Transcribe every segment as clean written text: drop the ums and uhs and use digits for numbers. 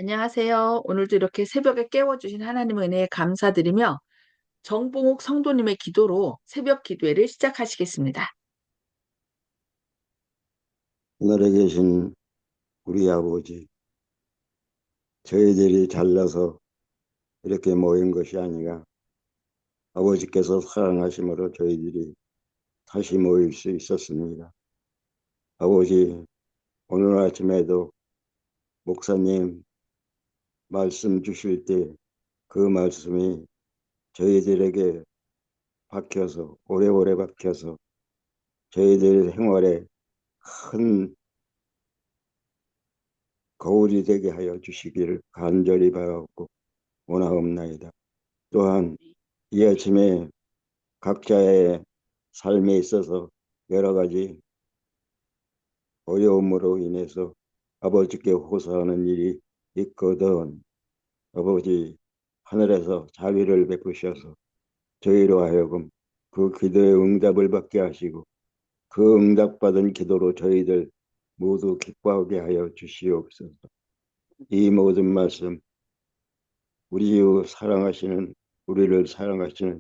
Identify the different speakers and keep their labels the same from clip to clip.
Speaker 1: 안녕하세요. 오늘도 이렇게 새벽에 깨워주신 하나님의 은혜에 감사드리며 정봉욱 성도님의 기도로 새벽 기도회를 시작하시겠습니다.
Speaker 2: 하늘에 계신 우리 아버지, 저희들이 잘나서 이렇게 모인 것이 아니라 아버지께서 사랑하심으로 저희들이 다시 모일 수 있었습니다. 아버지, 오늘 아침에도 목사님 말씀 주실 때 그 말씀이 저희들에게 박혀서 오래오래 박혀서 저희들 생활에 큰 거울이 되게 하여 주시기를 간절히 바라고 원하옵나이다. 또한 이 아침에 각자의 삶에 있어서 여러 가지 어려움으로 인해서 아버지께 호소하는 일이 있거든. 아버지, 하늘에서 자비를 베푸셔서 저희로 하여금 그 기도의 응답을 받게 하시고 그 응답받은 기도로 저희들 모두 기뻐하게 하여 주시옵소서. 이 모든 말씀 우리 주 사랑하시는 우리를 사랑하시는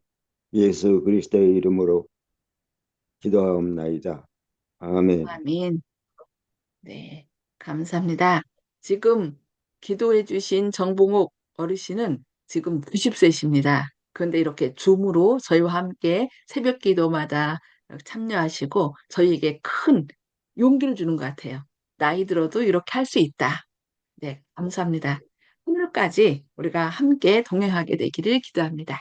Speaker 2: 예수 그리스도의 이름으로 기도하옵나이다. 아멘.
Speaker 1: 아멘. 네, 감사합니다. 지금 기도해 주신 정봉욱 어르신은 지금 90세십니다. 그런데 이렇게 줌으로 저희와 함께 새벽 기도마다 참여하시고 저희에게 큰 용기를 주는 것 같아요. 나이 들어도 이렇게 할 수 있다. 네, 감사합니다. 오늘까지 우리가 함께 동행하게 되기를 기도합니다.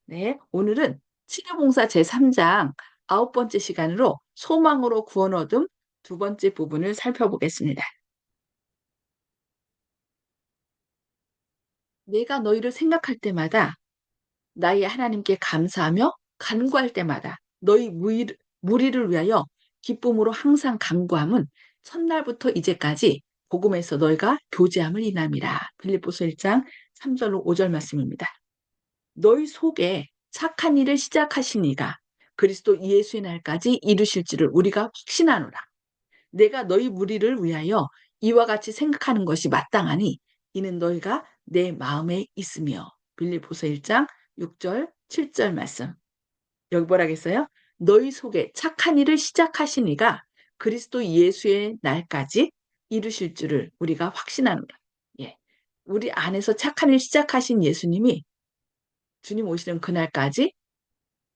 Speaker 1: 네, 오늘은 치료봉사 제3장 9번째 시간으로 소망으로 구원 얻음 두 번째 부분을 살펴보겠습니다. 내가 너희를 생각할 때마다 나의 하나님께 감사하며 간구할 때마다 너희 무리를 위하여 기쁨으로 항상 간구함은 첫날부터 이제까지 복음에서 너희가 교제함을 인함이라. 빌립보서 1장 3절로 5절 말씀입니다. 너희 속에 착한 일을 시작하신 이가 그리스도 예수의 날까지 이루실 줄을 우리가 확신하노라. 내가 너희 무리를 위하여 이와 같이 생각하는 것이 마땅하니 이는 너희가 내 마음에 있으며. 빌립보서 1장 6절 7절 말씀. 여기 뭐라겠어요? 너희 속에 착한 일을 시작하신 이가 그리스도 예수의 날까지 이루실 줄을 우리가 확신하노라. 예. 우리 안에서 착한 일 시작하신 예수님이 주님 오시는 그날까지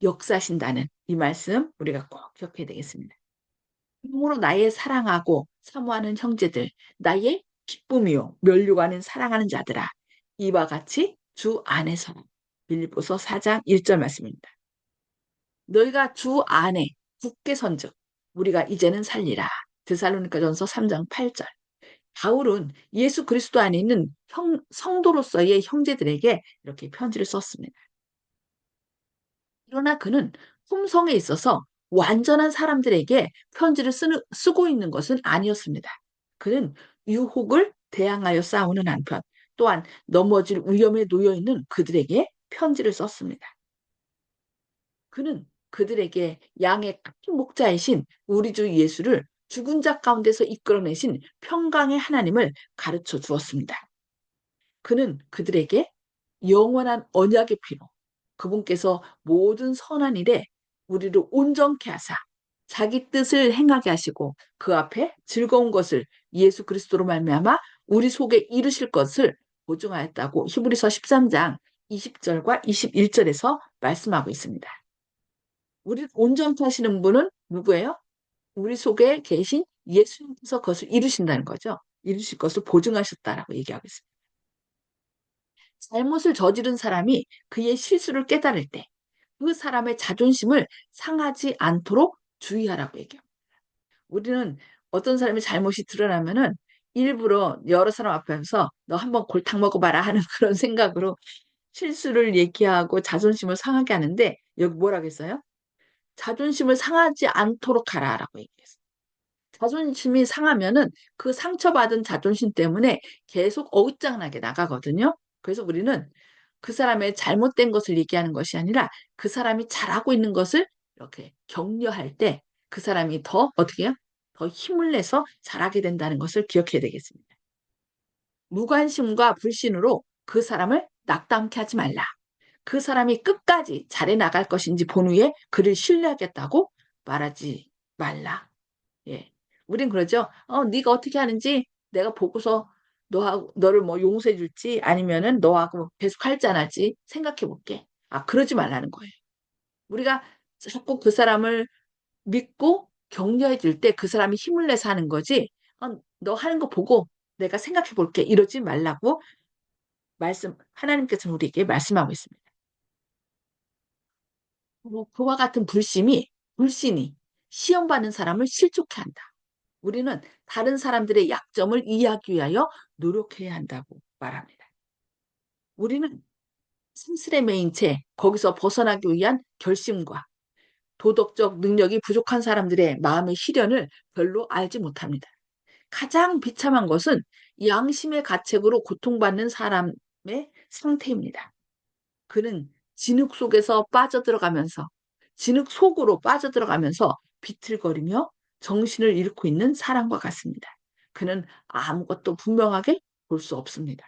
Speaker 1: 역사하신다는 이 말씀 우리가 꼭 기억해야 되겠습니다. 그러므로 나의 사랑하고 사모하는 형제들, 나의 기쁨이요 면류관은 사랑하는 자들아, 이와 같이 주 안에서. 빌립보서 4장 1절 말씀입니다. 너희가 주 안에 굳게 선즉 우리가 이제는 살리라. 데살로니가전서 3장 8절. 바울은 예수 그리스도 안에 있는 성도로서의 형제들에게 이렇게 편지를 썼습니다. 그러나 그는 품성에 있어서 완전한 사람들에게 편지를 쓰고 있는 것은 아니었습니다. 그는 유혹을 대항하여 싸우는 한편 또한 넘어질 위험에 놓여 있는 그들에게 편지를 썼습니다. 그는 그들에게 양의 큰 목자이신 우리 주 예수를 죽은 자 가운데서 이끌어내신 평강의 하나님을 가르쳐 주었습니다. 그는 그들에게 영원한 언약의 피로 그분께서 모든 선한 일에 우리를 온전케 하사 자기 뜻을 행하게 하시고 그 앞에 즐거운 것을 예수 그리스도로 말미암아 우리 속에 이루실 것을 보증하였다고 히브리서 13장 20절과 21절에서 말씀하고 있습니다. 우리를 온전케 하시는 분은 누구예요? 우리 속에 계신 예수님께서 그것을 이루신다는 거죠. 이루실 것을 보증하셨다라고 얘기하고 있습니다. 잘못을 저지른 사람이 그의 실수를 깨달을 때 그 사람의 자존심을 상하지 않도록 주의하라고 얘기합니다. 우리는 어떤 사람의 잘못이 드러나면은 일부러 여러 사람 앞에서 너 한번 골탕 먹어봐라 하는 그런 생각으로 실수를 얘기하고 자존심을 상하게 하는데 여기 뭐라겠어요? 자존심을 상하지 않도록 하라라고 얘기했어요. 자존심이 상하면은 그 상처받은 자존심 때문에 계속 어긋장나게 나가거든요. 그래서 우리는 그 사람의 잘못된 것을 얘기하는 것이 아니라 그 사람이 잘하고 있는 것을 이렇게 격려할 때 그 사람이 더 어떻게 해요? 더 힘을 내서 잘하게 된다는 것을 기억해야 되겠습니다. 무관심과 불신으로 그 사람을 낙담케 하지 말라. 그 사람이 끝까지 잘해 나갈 것인지 본 후에 그를 신뢰하겠다고 말하지 말라. 예. 우린 그러죠. 네가 어떻게 하는지 내가 보고서 너를 뭐 용서해 줄지 아니면은 너하고 계속 할지 생각해 볼게. 아, 그러지 말라는 거예요. 우리가 자꾸 그 사람을 믿고 격려해 줄 때 그 사람이 힘을 내서 하는 거지. 너 하는 거 보고 내가 생각해 볼게. 이러지 말라고 하나님께서는 우리에게 말씀하고 있습니다. 그와 같은 불신이 시험받는 사람을 실족해 한다. 우리는 다른 사람들의 약점을 이해하기 위하여 노력해야 한다고 말합니다. 우리는 스스레 매인 채 거기서 벗어나기 위한 결심과 도덕적 능력이 부족한 사람들의 마음의 시련을 별로 알지 못합니다. 가장 비참한 것은 양심의 가책으로 고통받는 사람의 상태입니다. 그는 진흙 속으로 빠져들어가면서 비틀거리며 정신을 잃고 있는 사람과 같습니다. 그는 아무것도 분명하게 볼 수 없습니다.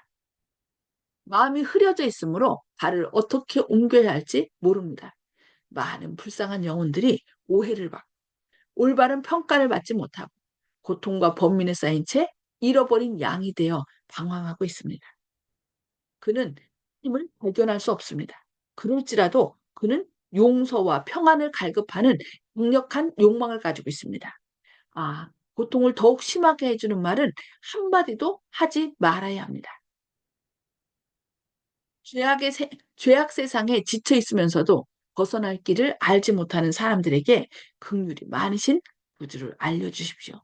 Speaker 1: 마음이 흐려져 있으므로 발을 어떻게 옮겨야 할지 모릅니다. 많은 불쌍한 영혼들이 오해를 받고 올바른 평가를 받지 못하고 고통과 번민에 쌓인 채 잃어버린 양이 되어 방황하고 있습니다. 그는 힘을 발견할 수 없습니다. 그럴지라도 그는 용서와 평안을 갈급하는 강력한 욕망을 가지고 있습니다. 아, 고통을 더욱 심하게 해주는 말은 한마디도 하지 말아야 합니다. 죄악 세상에 지쳐 있으면서도 벗어날 길을 알지 못하는 사람들에게 긍휼이 많으신 구주를 알려주십시오.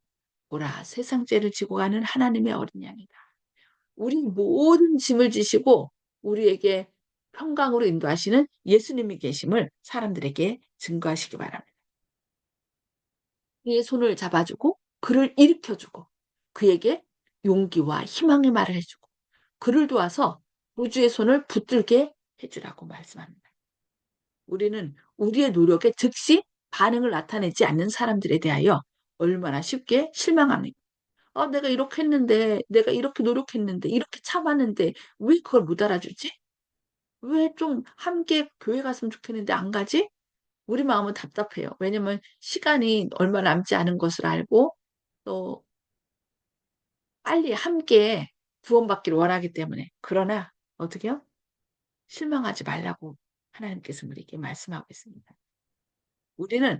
Speaker 1: 보라, 세상 죄를 지고 가는 하나님의 어린 양이다. 우리 모든 짐을 지시고 우리에게 평강으로 인도하시는 예수님이 계심을 사람들에게 증거하시기 바랍니다. 그의 손을 잡아주고 그를 일으켜주고 그에게 용기와 희망의 말을 해주고 그를 도와서 우주의 손을 붙들게 해주라고 말씀합니다. 우리는 우리의 노력에 즉시 반응을 나타내지 않는 사람들에 대하여 얼마나 쉽게 실망합니까? 내가 이렇게 했는데, 내가 이렇게 노력했는데, 이렇게 참았는데, 왜 그걸 못 알아주지? 왜 좀 함께 교회 갔으면 좋겠는데 안 가지? 우리 마음은 답답해요. 왜냐면 시간이 얼마 남지 않은 것을 알고 또 빨리 함께 구원받기를 원하기 때문에. 그러나 어떻게요? 실망하지 말라고 하나님께서 우리에게 말씀하고 있습니다. 우리는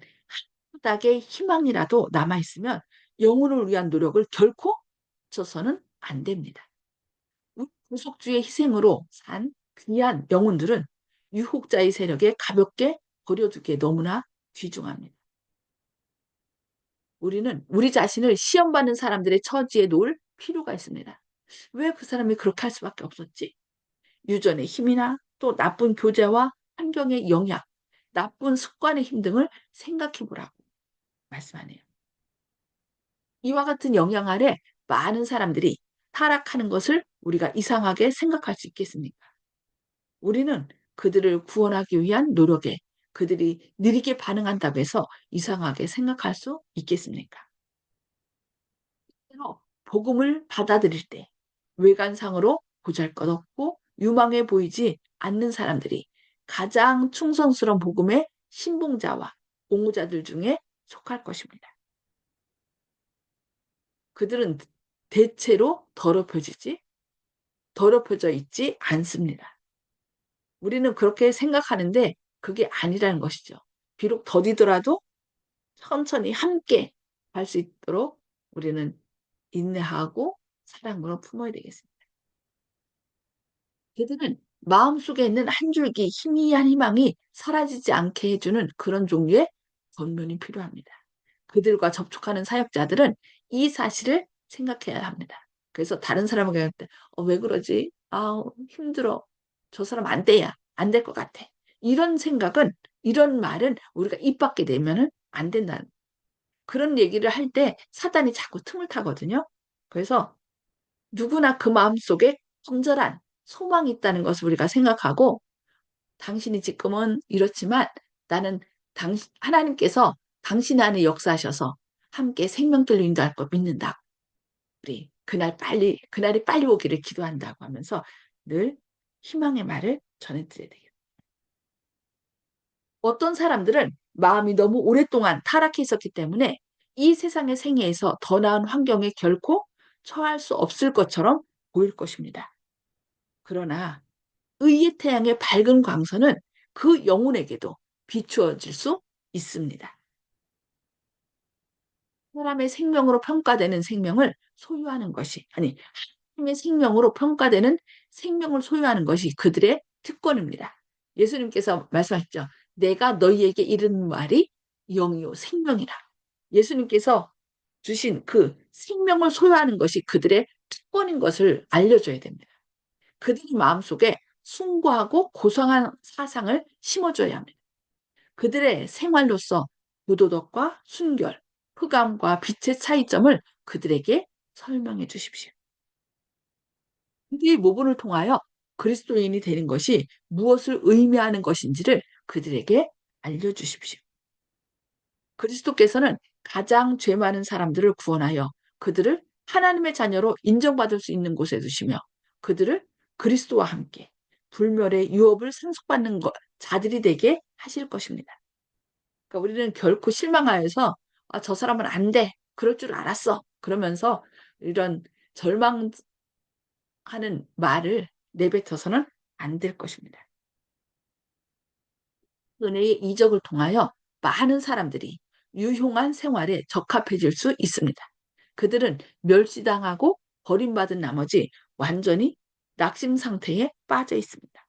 Speaker 1: 한 닥의 희망이라도 남아있으면 영혼을 위한 노력을 결코 쳐서는 안 됩니다. 구속주의 희생으로 산 귀한 영혼들은 유혹자의 세력에 가볍게 버려두기에 너무나 귀중합니다. 우리는 우리 자신을 시험받는 사람들의 처지에 놓을 필요가 있습니다. 왜 그 사람이 그렇게 할 수밖에 없었지? 유전의 힘이나 또 나쁜 교제와 환경의 영향, 나쁜 습관의 힘 등을 생각해 보라고 말씀하네요. 이와 같은 영향 아래 많은 사람들이 타락하는 것을 우리가 이상하게 생각할 수 있겠습니까? 우리는 그들을 구원하기 위한 노력에 그들이 느리게 반응한다고 해서 이상하게 생각할 수 있겠습니까? 복음을 받아들일 때 외관상으로 보잘것없고 유망해 보이지 않는 사람들이 가장 충성스러운 복음의 신봉자와 옹호자들 중에 속할 것입니다. 그들은 대체로 더럽혀져 있지 않습니다. 우리는 그렇게 생각하는데 그게 아니라는 것이죠. 비록 더디더라도 천천히 함께 할 수 있도록 우리는 인내하고 사랑으로 품어야 되겠습니다. 그들은 마음속에 있는 한 줄기 희미한 희망이 사라지지 않게 해주는 그런 종류의 겉면이 필요합니다. 그들과 접촉하는 사역자들은 이 사실을 생각해야 합니다. 그래서 다른 사람에게 할 때, 왜 그러지? 힘들어. 저 사람 안 돼야. 안 될 것 같아. 이런 말은 우리가 입 밖에 내면은 안 된다는. 그런 얘기를 할 때 사단이 자꾸 틈을 타거든요. 그래서 누구나 그 마음속에 청절한 소망이 있다는 것을 우리가 생각하고 당신이 지금은 이렇지만 나는 하나님께서 당신 안에 역사하셔서 함께 생명들로 인도할 걸 믿는다. 우리 그날이 빨리 오기를 기도한다고 하면서 늘 희망의 말을 전해드려야 돼요. 어떤 사람들은 마음이 너무 오랫동안 타락해 있었기 때문에 이 세상의 생애에서 더 나은 환경에 결코 처할 수 없을 것처럼 보일 것입니다. 그러나 의의 태양의 밝은 광선은 그 영혼에게도 비추어질 수 있습니다. 사람의 생명으로 평가되는 생명을 소유하는 것이, 아니, 하나님의 생명으로 평가되는 생명을 소유하는 것이 그들의 특권입니다. 예수님께서 말씀하셨죠. 내가 너희에게 이르는 말이 영이요 생명이라. 예수님께서 주신 그 생명을 소유하는 것이 그들의 특권인 것을 알려줘야 됩니다. 그들의 마음속에 숭고하고 고상한 사상을 심어줘야 합니다. 그들의 생활로서 무도덕과 순결, 흑암과 빛의 차이점을 그들에게 설명해 주십시오. 이 모분을 통하여 그리스도인이 되는 것이 무엇을 의미하는 것인지를 그들에게 알려주십시오. 그리스도께서는 가장 죄 많은 사람들을 구원하여 그들을 하나님의 자녀로 인정받을 수 있는 곳에 두시며 그들을 그리스도와 함께 불멸의 유업을 상속받는 자들이 되게 하실 것입니다. 그러니까 우리는 결코 실망하여서 아, 저 사람은 안 돼. 그럴 줄 알았어. 그러면서 이런 절망하는 말을 내뱉어서는 안 될 것입니다. 은혜의 이적을 통하여 많은 사람들이 유용한 생활에 적합해질 수 있습니다. 그들은 멸시당하고 버림받은 나머지 완전히 낙심 상태에 빠져 있습니다.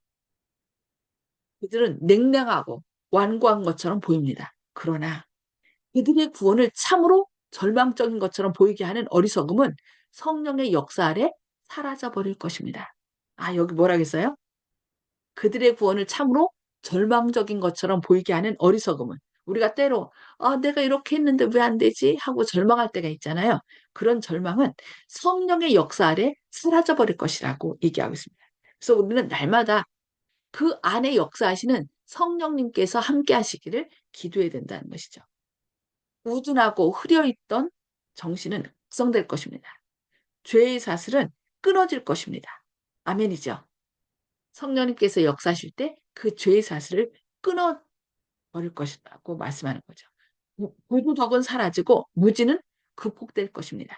Speaker 1: 그들은 냉랭하고 완고한 것처럼 보입니다. 그러나 그들의 구원을 참으로 절망적인 것처럼 보이게 하는 어리석음은 성령의 역사 아래 사라져 버릴 것입니다. 아, 여기 뭐라겠어요? 그들의 구원을 참으로 절망적인 것처럼 보이게 하는 어리석음은 우리가 때로 아, 내가 이렇게 했는데 왜 안 되지? 하고 절망할 때가 있잖아요. 그런 절망은 성령의 역사 아래 사라져 버릴 것이라고 얘기하고 있습니다. 그래서 우리는 날마다 그 안에 역사하시는 성령님께서 함께 하시기를 기도해야 된다는 것이죠. 우둔하고 흐려있던 정신은 각성될 것입니다. 죄의 사슬은 끊어질 것입니다. 아멘이죠. 성령님께서 역사하실 때 그 죄의 사슬을 끊어버릴 것이라고 말씀하는 거죠. 불도덕은 사라지고 무지는 극복될 것입니다.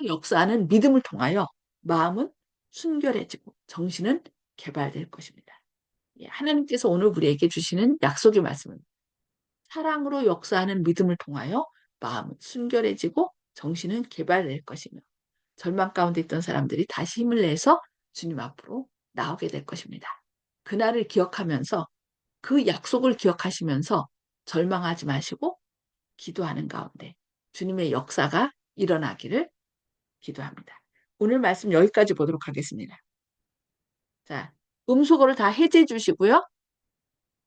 Speaker 1: 역사하는 믿음을 통하여 마음은 순결해지고 정신은 개발될 것입니다. 예, 하나님께서 오늘 우리에게 주시는 약속의 말씀은 사랑으로 역사하는 믿음을 통하여 마음은 순결해지고 정신은 개발될 것이며 절망 가운데 있던 사람들이 다시 힘을 내서 주님 앞으로 나오게 될 것입니다. 그날을 기억하면서 그 약속을 기억하시면서 절망하지 마시고 기도하는 가운데 주님의 역사가 일어나기를 기도합니다. 오늘 말씀 여기까지 보도록 하겠습니다. 자, 음소거를 다 해제해 주시고요.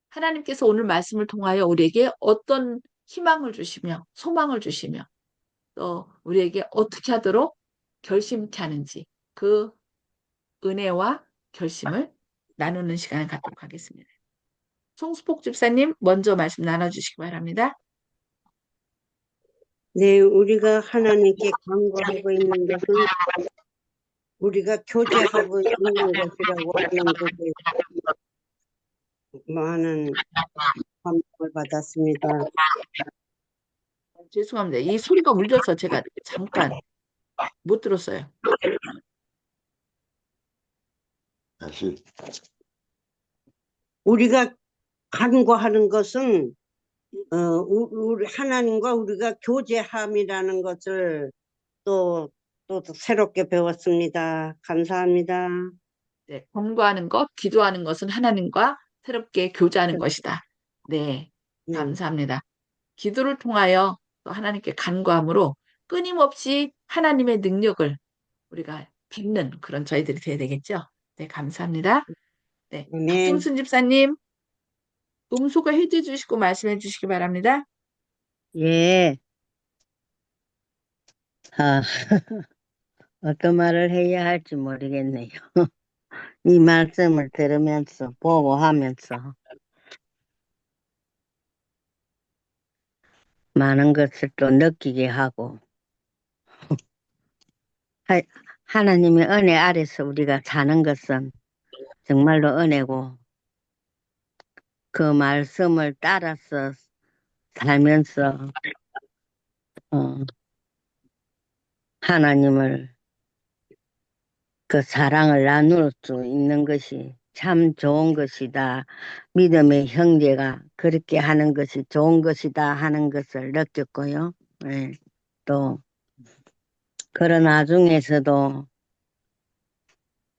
Speaker 1: 하나님께서 오늘 말씀을 통하여 우리에게 어떤 희망을 주시며 소망을 주시며 또 우리에게 어떻게 하도록 결심케 하는지 그 은혜와 결심을 나누는 시간을 갖도록 하겠습니다. 송수복 집사님 먼저 말씀 나눠주시기 바랍니다.
Speaker 3: 네, 우리가 하나님께 간구하고 있는 것은 우리가 교제하고 있는 것이라고 하는 것에 많은 감동을 받았습니다.
Speaker 1: 죄송합니다. 이 소리가 울려서 제가 잠깐 못 들었어요.
Speaker 2: 다시
Speaker 3: 우리가 간구하는 것은 우리 하나님과 우리가 교제함이라는 것을 또 새롭게 배웠습니다. 감사합니다.
Speaker 1: 네, 공부하는 것, 기도하는 것은 하나님과 새롭게 교제하는 것이다. 네,
Speaker 3: 네,
Speaker 1: 감사합니다. 기도를 통하여 또 하나님께 간구함으로 끊임없이 하나님의 능력을 우리가 빚는 그런 저희들이 돼야 되겠죠. 네, 감사합니다. 네,
Speaker 3: 아멘.
Speaker 1: 박kim순 집사님, 음소거 해제 주시고 말씀해 주시기 바랍니다.
Speaker 4: 예, 아, 어떤 말을 해야 할지 모르겠네요. 이 말씀을 들으면서, 보고 하면서 많은 것을 또 느끼게 하고, 하나님의 은혜 아래서 우리가 사는 것은 정말로 은혜고, 그 말씀을 따라서 살면서, 어, 하나님을 그 사랑을 나눌 수 있는 것이 참 좋은 것이다. 믿음의 형제가 그렇게 하는 것이 좋은 것이다 하는 것을 느꼈고요. 예. 또, 그런 와중에서도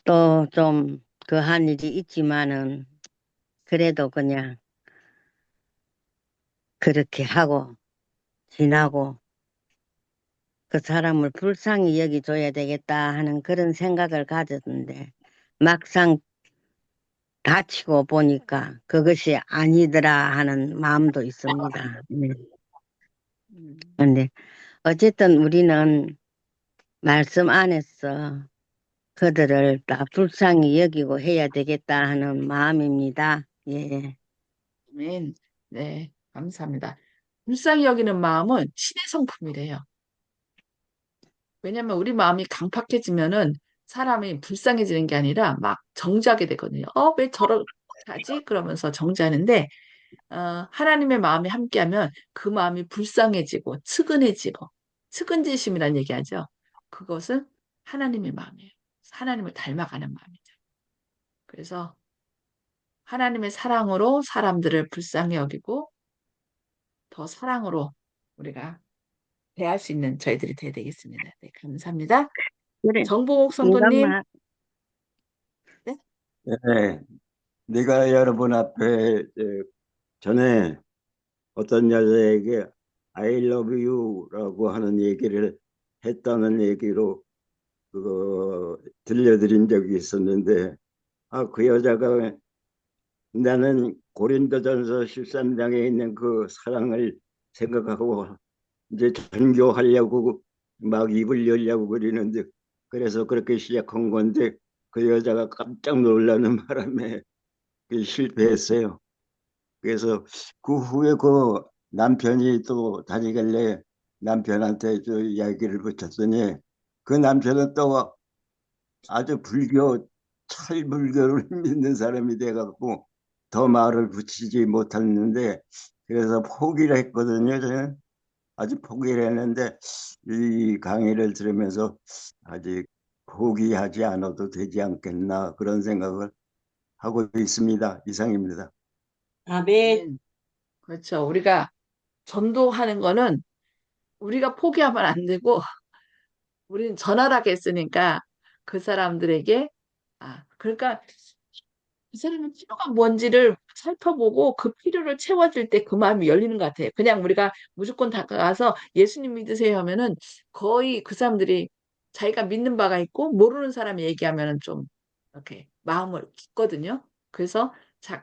Speaker 4: 또 좀 그 한 일이 있지만은 그래도 그냥 그렇게 하고 지나고 그 사람을 불쌍히 여기줘야 되겠다 하는 그런 생각을 가졌는데 막상 다치고 보니까 그것이 아니더라 하는 마음도 있습니다. 네.
Speaker 1: 음,
Speaker 4: 근데 어쨌든 우리는 말씀 안에서 그들을 다 불쌍히 여기고 해야 되겠다 하는 마음입니다. 예.
Speaker 1: 아멘. 네, 감사합니다. 불쌍히 여기는 마음은 신의 성품이래요. 왜냐면 우리 마음이 강팍해지면은 사람이 불쌍해지는 게 아니라 막 정지하게 되거든요. 왜 저렇게 하지? 그러면서 정지하는데, 하나님의 마음이 함께하면 그 마음이 불쌍해지고 측은해지고 측은지심이라는 얘기하죠. 그것은 하나님의 마음이에요. 하나님을 닮아가는 마음이죠. 그래서 하나님의 사랑으로 사람들을 불쌍히 여기고 더 사랑으로 우리가 대할 수 있는 저희들이 돼야 되겠습니다. 네, 감사합니다.
Speaker 4: 그래.
Speaker 1: 정봉옥 성도님,
Speaker 4: 인간만
Speaker 1: 네?
Speaker 2: 네, 내가 여러분 앞에 전에 어떤 여자에게 I love you라고 하는 얘기를 했다는 얘기로 그거 들려드린 적이 있었는데, 그 여자가 나는 고린도전서 13장에 있는 그 사랑을 생각하고 이제 전교하려고 막 입을 열려고 그러는데, 그래서 그렇게 시작한 건데 그 여자가 깜짝 놀라는 바람에 실패했어요. 그래서 그 후에 그 남편이 또 다니길래 남편한테 저 이야기를 붙였더니 그 남편은 또 아주 철불교를 믿는 사람이 돼갖고 더 말을 붙이지 못했는데, 그래서 포기를 했거든요. 저는 아주 포기를 했는데 이 강의를 들으면서 아직 포기하지 않아도 되지 않겠나 그런 생각을 하고 있습니다. 이상입니다.
Speaker 3: 아멘.
Speaker 1: 그렇죠. 우리가 전도하는 거는 우리가 포기하면 안 되고 우리는 전하라고 했으니까 그 사람들에게 그러니까 그 사람의 필요가 뭔지를 살펴보고 그 필요를 채워줄 때 그 마음이 열리는 것 같아요. 그냥 우리가 무조건 다가가서 예수님 믿으세요 하면은 거의 그 사람들이 자기가 믿는 바가 있고 모르는 사람이 얘기하면은 좀 이렇게 마음을 깊거든요. 그래서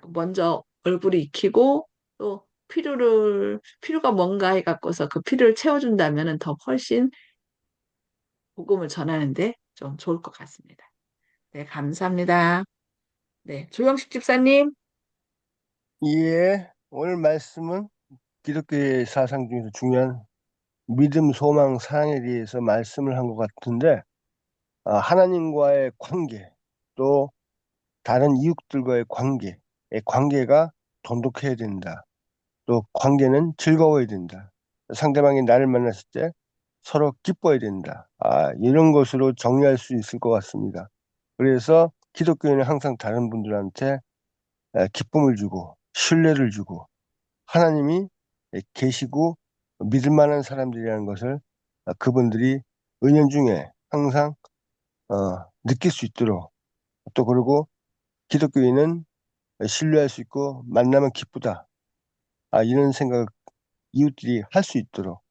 Speaker 1: 먼저 얼굴이 익히고 또 필요가 뭔가 해갖고서 그 필요를 채워준다면은 더 훨씬 복음을 전하는데 좀 좋을 것 같습니다. 네, 감사합니다. 네, 조영식 집사님.
Speaker 5: 예, 오늘 말씀은 기독교의 사상 중에서 중요한 믿음, 소망, 사랑에 대해서 말씀을 한 것 같은데, 하나님과의 관계, 또 다른 이웃들과의 관계가 돈독해야 된다. 또 관계는 즐거워야 된다. 상대방이 나를 만났을 때 서로 기뻐야 된다. 이런 것으로 정리할 수 있을 것 같습니다. 그래서 기독교인은 항상 다른 분들한테 기쁨을 주고 신뢰를 주고 하나님이 계시고 믿을 만한 사람들이라는 것을 그분들이 은연중에 항상 느낄 수 있도록, 또 그리고 기독교인은 신뢰할 수 있고 만나면 기쁘다, 이런 생각 이웃들이 할 수 있도록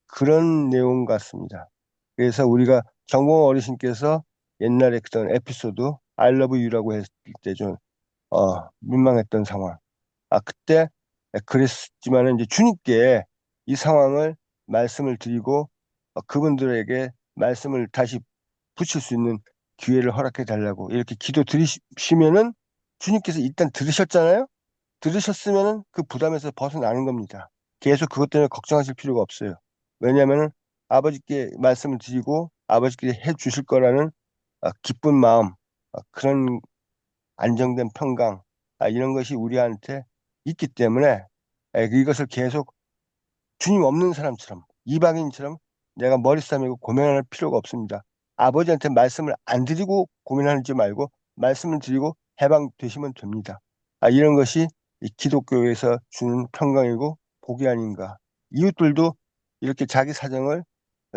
Speaker 5: 그런 내용 같습니다. 그래서 우리가 정봉 어르신께서 옛날에 그런 에피소드 I love you라고 했을 때 좀 민망했던 상황, 그때 그랬지만은 이제 주님께 이 상황을 말씀을 드리고 그분들에게 말씀을 다시 붙일 수 있는 기회를 허락해 달라고 이렇게 기도 드리시면은 주님께서 일단 들으셨잖아요. 들으셨으면은 그 부담에서 벗어나는 겁니다. 계속 그것 때문에 걱정하실 필요가 없어요. 왜냐하면은 아버지께 말씀을 드리고 아버지께서 해 주실 거라는 기쁜 마음, 그런 안정된 평강, 이런 것이 우리한테 있기 때문에 이것을 계속 주님 없는 사람처럼, 이방인처럼 내가 머리 싸매고 고민할 필요가 없습니다. 아버지한테 말씀을 안 드리고 고민하지 말고 말씀을 드리고 해방되시면 됩니다. 이런 것이 이 기독교에서 주는 평강이고 복이 아닌가. 이웃들도 이렇게 자기 사정을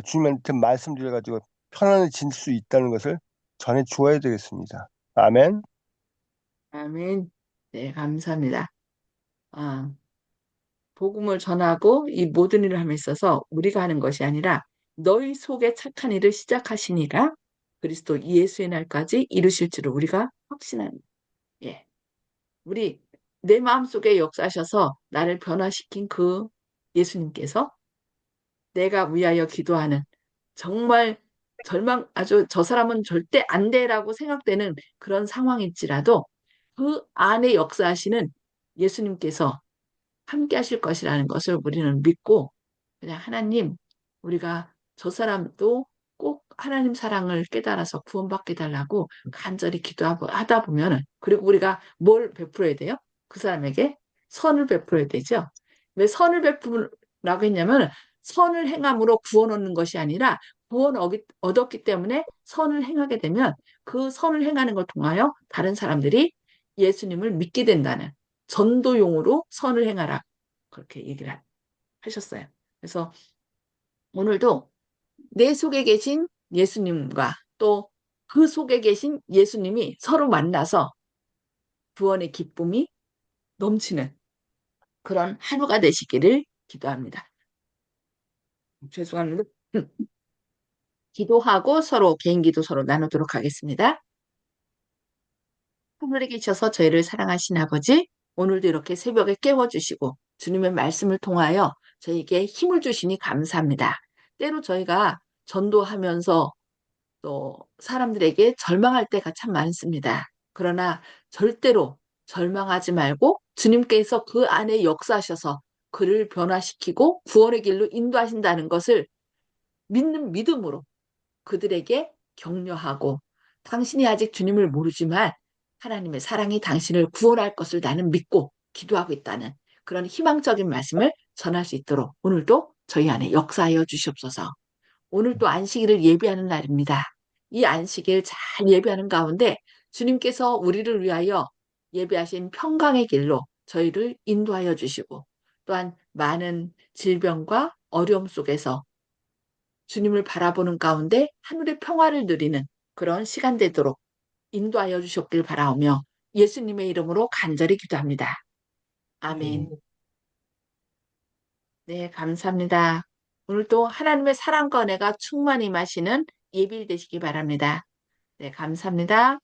Speaker 5: 주님한테 말씀드려가지고 편안해질 수 있다는 것을 전해 주어야 되겠습니다. 아멘.
Speaker 1: 아멘. 네, 감사합니다. 아, 복음을 전하고 이 모든 일을 함에 있어서 우리가 하는 것이 아니라 너희 속에 착한 일을 시작하시니라 그리스도 예수의 날까지 이루실 줄을 우리가 확신합니다. 예. 우리 내 마음속에 역사하셔서 나를 변화시킨 그 예수님께서 내가 위하여 기도하는 정말 아주 저 사람은 절대 안 돼라고 생각되는 그런 상황일지라도 그 안에 역사하시는 예수님께서 함께 하실 것이라는 것을 우리는 믿고 그냥 하나님, 우리가 저 사람도 꼭 하나님 사랑을 깨달아서 구원받게 달라고 간절히 기도하다 보면은, 그리고 우리가 뭘 베풀어야 돼요? 그 사람에게 선을 베풀어야 되죠. 왜 선을 베풀라고 했냐면, 선을 행함으로 구원 얻는 것이 아니라 구원 얻었기 때문에 선을 행하게 되면 그 선을 행하는 걸 통하여 다른 사람들이 예수님을 믿게 된다는 전도용으로 선을 행하라. 그렇게 얘기를 하셨어요. 그래서 오늘도 내 속에 계신 예수님과 또 그 속에 계신 예수님이 서로 만나서 구원의 기쁨이 넘치는 그런 하루가 되시기를 기도합니다. 죄송합니다. 기도하고 서로 개인 기도 서로 나누도록 하겠습니다. 하늘에 계셔서 저희를 사랑하신 아버지, 오늘도 이렇게 새벽에 깨워주시고 주님의 말씀을 통하여 저희에게 힘을 주시니 감사합니다. 때로 저희가 전도하면서 또 사람들에게 절망할 때가 참 많습니다. 그러나 절대로 절망하지 말고 주님께서 그 안에 역사하셔서 그를 변화시키고 구원의 길로 인도하신다는 것을 믿는 믿음으로 그들에게 격려하고, 당신이 아직 주님을 모르지만 하나님의 사랑이 당신을 구원할 것을 나는 믿고 기도하고 있다는 그런 희망적인 말씀을 전할 수 있도록 오늘도 저희 안에 역사하여 주시옵소서. 오늘 또 안식일을 예비하는 날입니다. 이 안식일 잘 예비하는 가운데 주님께서 우리를 위하여 예비하신 평강의 길로 저희를 인도하여 주시고, 또한 많은 질병과 어려움 속에서 주님을 바라보는 가운데 하늘의 평화를 누리는 그런 시간 되도록 인도하여 주셨길 바라오며 예수님의 이름으로 간절히 기도합니다. 아멘. 네, 감사합니다. 오늘도 하나님의 사랑과 은혜가 충만히 마시는 예bil 되시기 바랍니다. 네, 감사합니다.